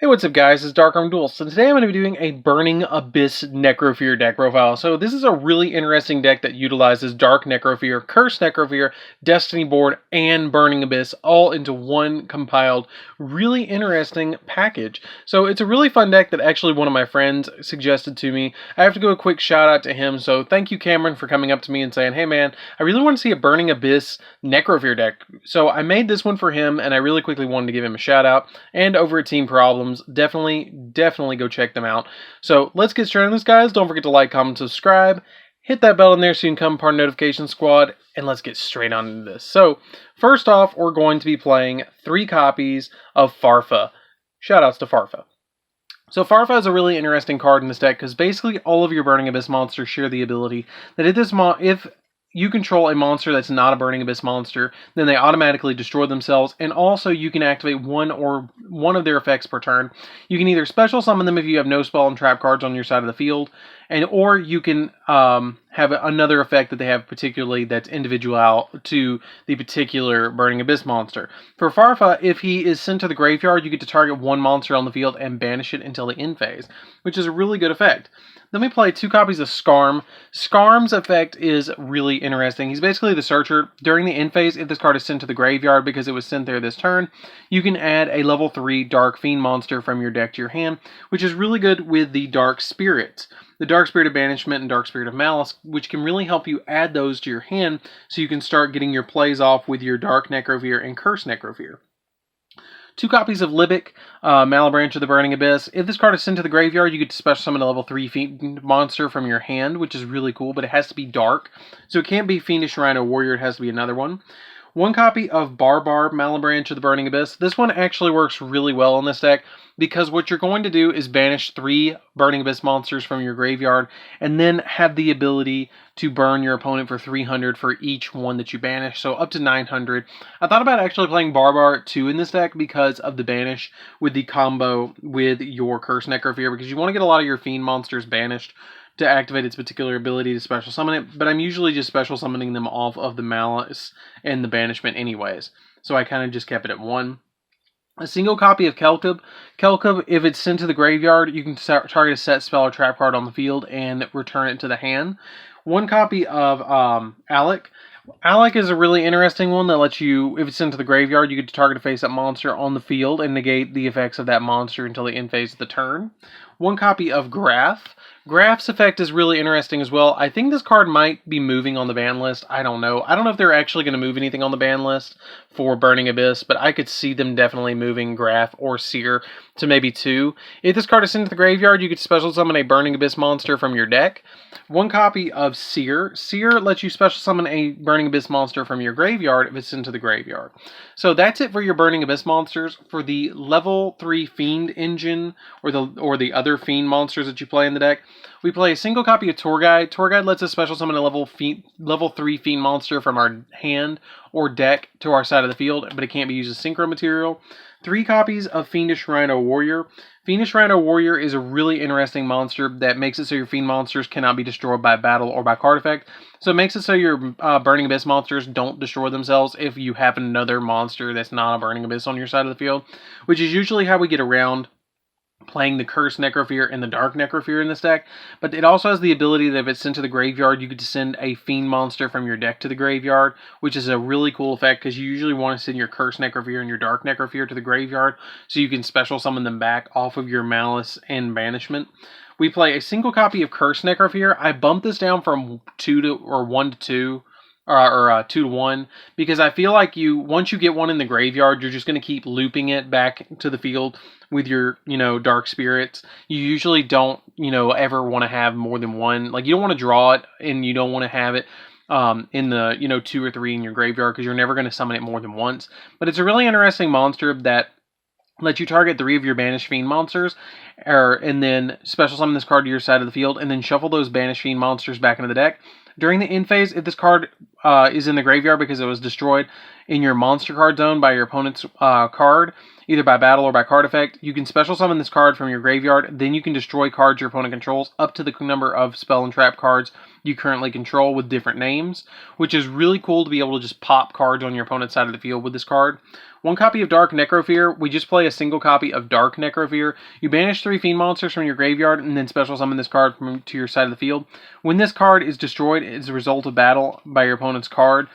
Hey, what's up guys, it's DarkArmedDuelist, and today I'm going to be doing a Burning Abyss Necrofear deck profile. So this is a really interesting deck that utilizes Dark Necrofear, Curse Necrofear, Destiny Board, and Burning Abyss all into one compiled, really interesting package. So it's a really fun deck that actually one of my friends suggested to me. I have to go a quick shout out to him, so thank you Cameron for coming up to me and saying, hey man, I really want to see a Burning Abyss Necrofear deck. So I made this one for him, and I really quickly wanted to give him a shout out. And over at Team Problems, definitely go check them out. So let's get started on this, guys. Don't forget to like, comment, subscribe, hit that bell in there so you can become part of Notification Squad, and let's get straight on into this. So first off, we're going to be playing 3 copies of Farfa. Shoutouts to Farfa. So Farfa is a really interesting card in this deck because basically all of your Burning Abyss monsters share the ability that if you control a monster that's not a Burning Abyss monster, then they automatically destroy themselves, and also you can activate one of their effects per turn. You can either special summon them if you have no spell and trap cards on your side of the field, or you can have another effect that they have particularly that's individual to the particular Burning Abyss monster. For Farfa, if he is sent to the graveyard, you get to target one monster on the field and banish it until the end phase, which is a really good effect. Then we play 2 copies of Skarm. Skarm's effect is really interesting. He's basically the Searcher. During the end phase, if this card is sent to the graveyard because it was sent there this turn, you can add a level 3 Dark Fiend monster from your deck to your hand, which is really good with the Dark Spirits. The Dark Spirit of Banishment and Dark Spirit of Malice, which can really help you add those to your hand so you can start getting your plays off with your Dark Necrofear and Curse Necrofear. 2 copies of Libic, Malebranch of the Burning Abyss. If this card is sent to the graveyard, you get to special summon a level 3 Fiend monster from your hand, which is really cool, but it has to be dark. So it can't be Fiendish Rhino Warrior, it has to be another one. 1 copy of Barbar, Malebranch of the Burning Abyss. This one actually works really well in this deck because what you're going to do is banish 3 Burning Abyss monsters from your graveyard and then have the ability to burn your opponent for 300 for each one that you banish, so up to 900. I thought about actually playing Barbar 2 in this deck because of the banish with the combo with your Curse Necrofear, because you want to get a lot of your Fiend monsters banished to activate its particular ability to special summon it, but I'm usually just special summoning them off of the Malice and the Banishment anyways, so I kind of just kept it at 1. A single copy of Kelkub. Kelkub, if it's sent to the graveyard, you can target a set spell or trap card on the field and return it to the hand. 1 copy of Alec. Alec is a really interesting one that lets you, if it's sent to the graveyard, you get to target a face-up monster on the field and negate the effects of that monster until the end phase of the turn. 1 copy of Graph. Graph's effect is really interesting as well. I think this card might be moving on the ban list. I don't know. I don't know if they're actually going to move anything on the ban list for Burning Abyss, but I could see them definitely moving Graph or Seer to maybe 2. If this card is sent to the graveyard, you could special summon a Burning Abyss monster from your deck. 1 copy of Seer. Seer lets you special summon a Burning Abyss monster from your graveyard if it's sent to the graveyard. So that's it for your Burning Abyss monsters. For the level 3 Fiend engine or the other Fiend monsters that you play in the deck, we play a single copy of Tour Guide. Tour Guide lets us special summon a level 3 Fiend monster from our hand or deck to our side of the field, but it can't be used as synchro material. 3 copies of Fiendish Rhino Warrior. Fiendish Rhino Warrior is a really interesting monster that makes it so your Fiend monsters cannot be destroyed by battle or by card effect. So it makes it so your Burning Abyss monsters don't destroy themselves if you have another monster that's not a Burning Abyss on your side of the field, which is usually how we get around playing the Curse Necrofear and the Dark Necrofear in this deck. But it also has the ability that if it's sent to the graveyard, you get to send a Fiend monster from your deck to the graveyard, which is a really cool effect because you usually want to send your Curse Necrofear and your Dark Necrofear to the graveyard so you can special summon them back off of your Malice and Banishment. We play a single copy of Curse Necrofear. I bumped this down from 1 to 2. Or 2 to 1, because I feel like once you get one in the graveyard, you're just going to keep looping it back to the field with your, Dark Spirits. You usually don't, ever want to have more than one. Like, you don't want to draw it, and you don't want to have it in the, 2 or 3 in your graveyard, because you're never going to summon it more than once. But it's a really interesting monster that lets you target 3 of your Banished Fiend monsters, and then special summon this card to your side of the field, and then shuffle those Banished Fiend monsters back into the deck. During the end phase, if this card is in the graveyard because it was destroyed in your monster card zone by your opponent's card, either by battle or by card effect, you can special summon this card from your graveyard. Then you can destroy cards your opponent controls up to the number of spell and trap cards you currently control with different names, which is really cool to be able to just pop cards on your opponent's side of the field with this card. One copy of Dark Necrofear. We just play a single copy of Dark Necrofear. You banish 3 Fiend monsters from your graveyard and then special summon this card to your side of the field. When this card is destroyed as a result of battle by your opponent's card,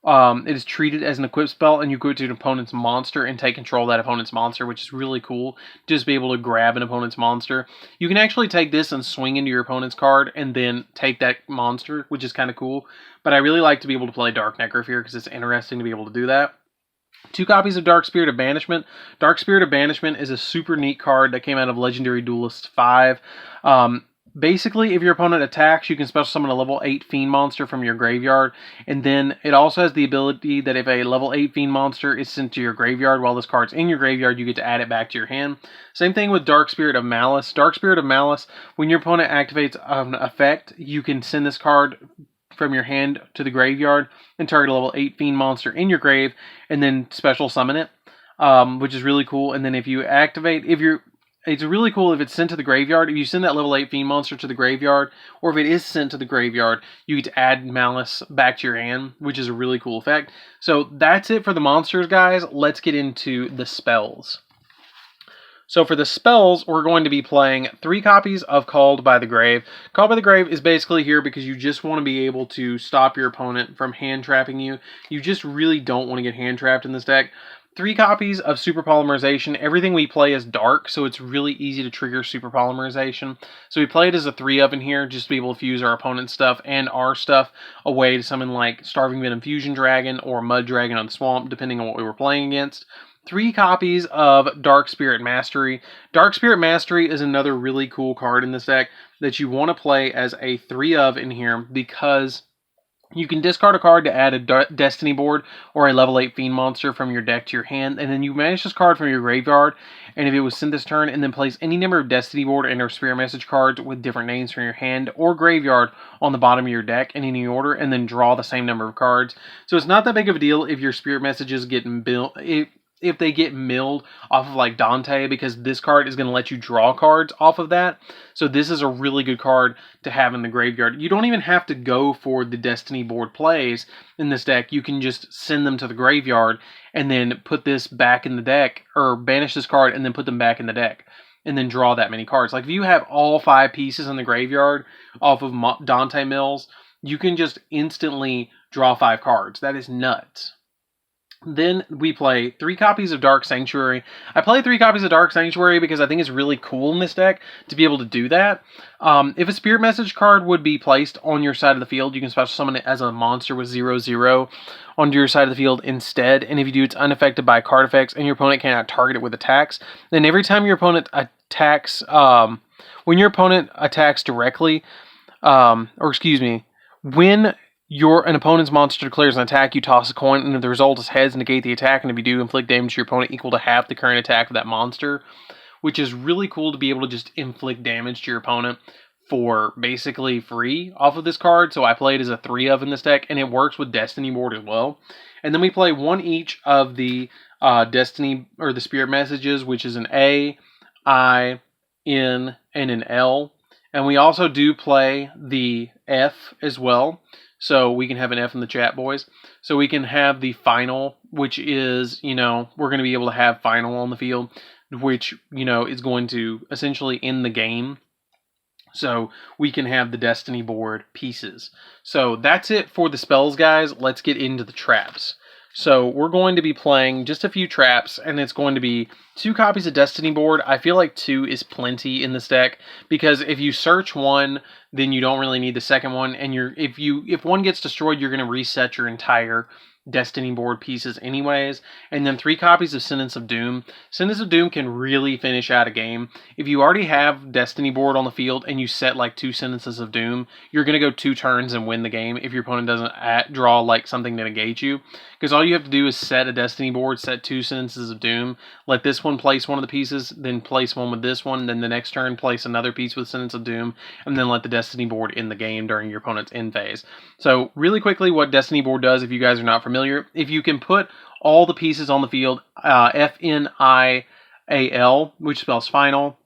it is treated as an equipped spell, and you go to an opponent's monster and take control of that opponent's monster, which is really cool. Just be able to grab an opponent's monster. You can actually take this and swing into your opponent's card and then take that monster, which is kind of cool. But I really like to be able to play Dark Necrofear because it's interesting to be able to do that. 2 copies of Dark Spirit of Banishment. Dark Spirit of Banishment is a super neat card that came out of Legendary Duelist 5. Basically, if your opponent attacks, you can special summon a level 8 Fiend monster from your graveyard. And then it also has the ability that if a level 8 Fiend monster is sent to your graveyard while this card's in your graveyard, you get to add it back to your hand. Same thing with Dark Spirit of Malice. Dark Spirit of Malice, when your opponent activates an effect, you can send this card from your hand to the graveyard and target a level 8 Fiend monster in your grave and then special summon it, which is really cool. And then if you activate, it's really cool if it's sent to the graveyard. If you send that level 8 Fiend monster to the graveyard, or if it is sent to the graveyard, you get to add Malice back to your hand, which is a really cool effect. So that's it for the monsters, guys. Let's get into the spells. So for the spells, we're going to be playing 3 copies of Called by the Grave. Called by the Grave is basically here because you just want to be able to stop your opponent from hand trapping you. You just really don't want to get hand trapped in this deck. 3 copies of Super Polymerization. Everything we play is dark, so it's really easy to trigger Super Polymerization. So we play it as a 3 of in here, just to be able to fuse our opponent's stuff and our stuff away to summon like Starving Venom Fusion Dragon or Mud Dragon on the Swamp, depending on what we were playing against. 3 copies of Dark Spirit Mastery. Dark Spirit Mastery is another really cool card in this deck that you want to play as a 3 of in here because you can discard a card to add a Destiny board or a level 8 Fiend monster from your deck to your hand, and then you banish this card from your graveyard, and if it was sent this turn, and then place any number of Destiny board and or Spirit Message cards with different names from your hand or graveyard on the bottom of your deck in any order, and then draw the same number of cards. So it's not that big of a deal if your Spirit Messages get built. If they get milled off of like Dante, because this card is going to let you draw cards off of that. So this is a really good card to have in the graveyard. You don't even have to go for the Destiny board plays in this deck. You can just send them to the graveyard and then put this back in the deck, or banish this card and then put them back in the deck. And then draw that many cards. Like if you have all 5 pieces in the graveyard off of Dante Mills, you can just instantly draw 5 cards. That is nuts. Then we play 3 copies of Dark Sanctuary. I play 3 copies of Dark Sanctuary because I think it's really cool in this deck to be able to do that. If a Spirit Message card would be placed on your side of the field, you can special summon it as a monster with 0/0 onto your side of the field instead. And if you do, it's unaffected by card effects and your opponent cannot target it with attacks. Then every time your opponent attacks, when your opponent attacks directly, when an opponent's monster declares an attack, you toss a coin, and if the result is heads, negate the attack, and if you do, inflict damage to your opponent equal to half the current attack of that monster, which is really cool to be able to just inflict damage to your opponent for basically free off of this card. So I play it as a 3 of in this deck, and it works with Destiny board as well. And then we play 1 each of the Destiny, or the Spirit Messages, which is an A, I, N, and an L. And we also do play the F as well. So we can have an F in the chat, boys. So we can have the final, which is, we're going to be able to have final on the field, which, is going to essentially end the game. So we can have the Destiny board pieces. So that's it for the spells, guys. Let's get into the traps. So we're going to be playing just a few traps, and it's going to be 2 copies of Destiny board. I feel like 2 is plenty in this deck, because if you search 1, then you don't really need the second one, and if one gets destroyed, you're going to reset your entire Destiny board pieces anyways, and then 3 copies of Sentence of Doom. Sentence of Doom can really finish out a game. If you already have Destiny board on the field and you set like 2 Sentences of Doom, you're going to go 2 turns and win the game if your opponent doesn't draw like something to negate you. Because all you have to do is set a Destiny board, set 2 Sentences of Doom, let this one place one of the pieces, then place one with this one, then the next turn place another piece with Sentence of Doom, and then let the Destiny board end the game during your opponent's end phase. So really quickly, what Destiny board does, if you guys are not familiar, if you can put all the pieces on the field, FNIAL, which spells final,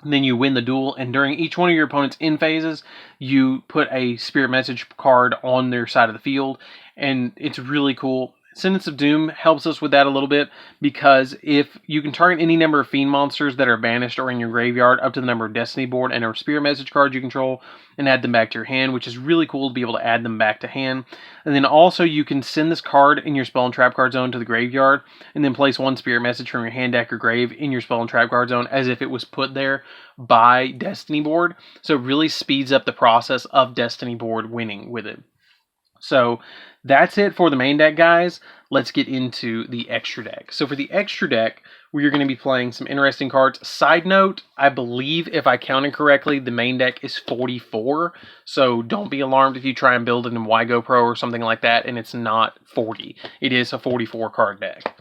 then you win the duel, and during each one of your opponent's end phases, you put a Spirit Message card on their side of the field, and it's really cool. Sentence of Doom helps us with that a little bit, because if you can target any number of Fiend monsters that are banished or in your graveyard up to the number of Destiny board and or Spirit Message cards you control, and add them back to your hand, which is really cool to be able to add them back to hand. And then also you can send this card in your spell and trap card zone to the graveyard, and then place 1 Spirit Message from your hand, deck, or grave in your spell and trap card zone as if it was put there by Destiny board. So it really speeds up the process of Destiny board winning with it. So that's it for the main deck, guys. Let's get into the extra deck. So for the extra deck, we are going to be playing some interesting cards. Side note, I believe if I counted correctly, the main deck is 44. So don't be alarmed if you try and build it in Yugioh Pro or something like that and it's not 40. It is a 44 card deck.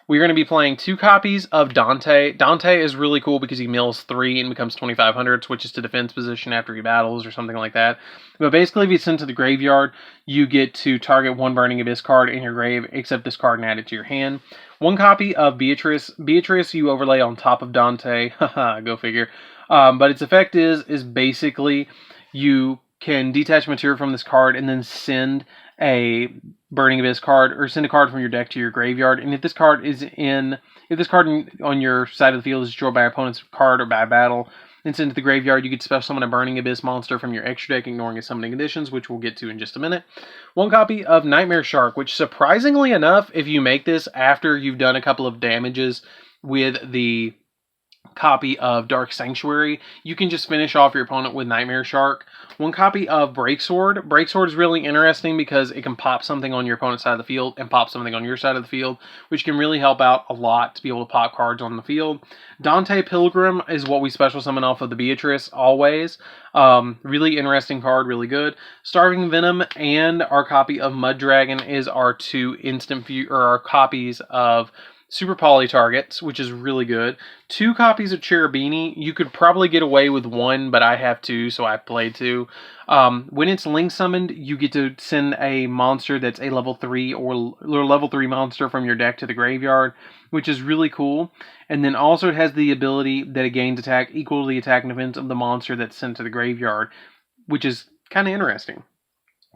We're going to be playing 2 copies of Dante. Dante is really cool because he mills 3 and becomes 2,500, switches to defense position after he battles or something like that. But basically, if he's sent to the graveyard, you get to target 1 Burning Abyss card in your grave, except this card, and add it to your hand. 1 copy of Beatrice. Beatrice you overlay on top of Dante. Haha, go figure. But its effect is basically you can detach material from this card and then send a Burning Abyss card, or send a card from your deck to your graveyard. And if this card on your side of the field is destroyed by your opponent's card or by battle and sent to the graveyard, you get to special summon a Burning Abyss monster from your extra deck, ignoring its summoning conditions, which we'll get to in just a minute. 1 copy of Nightmare Shark, which surprisingly enough, if you make this after you've done a couple of damages with the copy of Dark Sanctuary, you can just finish off your opponent with Nightmare Shark. 1 copy of Breaksword. Breaksword is really interesting because it can pop something on your opponent's side of the field and pop something on your side of the field, which can really help out a lot to be able to pop cards on the field. Dante Pilgrim is what we special summon off of the Beatrice always. Really interesting card, really good. Starving Venom and our copy of Mud Dragon is our 2 our copies of Super Poly targets, which is really good. 2 copies of Cherubini. You could probably get away with 1, but I have 2, so I played 2. When it's link summoned, you get to send a monster that's a level 3 or level 3 monster from your deck to the graveyard, which is really cool. And then also it has the ability that it gains attack equal to the attack and defense of the monster that's sent to the graveyard, which is kind of interesting.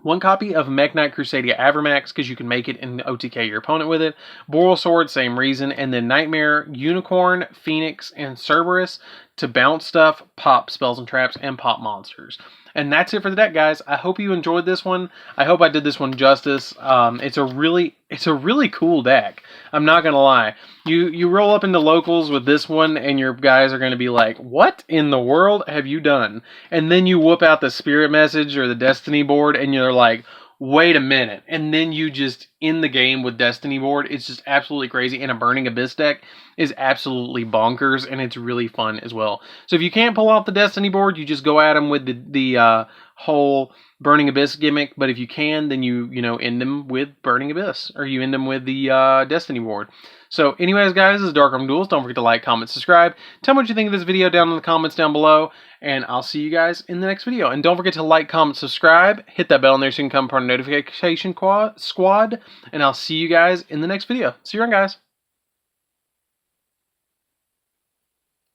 1 copy of Mech Knight Crusadia Avermax, because you can make it and OTK your opponent with it. Boral Sword, same reason. And then Nightmare, Unicorn, Phoenix, and Cerberus to bounce stuff, pop spells and traps, and pop monsters. And that's it for the deck, guys. I hope you enjoyed this one. I hope I did this one justice. It's a really cool deck. I'm not gonna lie. You roll up into locals with this one, and your guys are gonna be like, "What in the world have you done?" And then you whoop out the Spirit Message or the Destiny board, and you're like, "Wait a minute!" And then you just end the game with Destiny board. It's just absolutely crazy. And a Burning Abyss deck is absolutely bonkers, and it's really fun as well. So if you can't pull off the Destiny board, you just go at them with the whole Burning Abyss gimmick. But if you can, then you end them with Burning Abyss, or you end them with the Destiny board. So anyways, guys, this is DarkArmedDuelist. Don't forget to like, comment, subscribe. Tell me what you think of this video down in the comments down below, and I'll see you guys in the next video. And don't forget to like, comment, subscribe. Hit that bell in there so you can become part of the notification squad, and I'll see you guys in the next video. See you around, guys.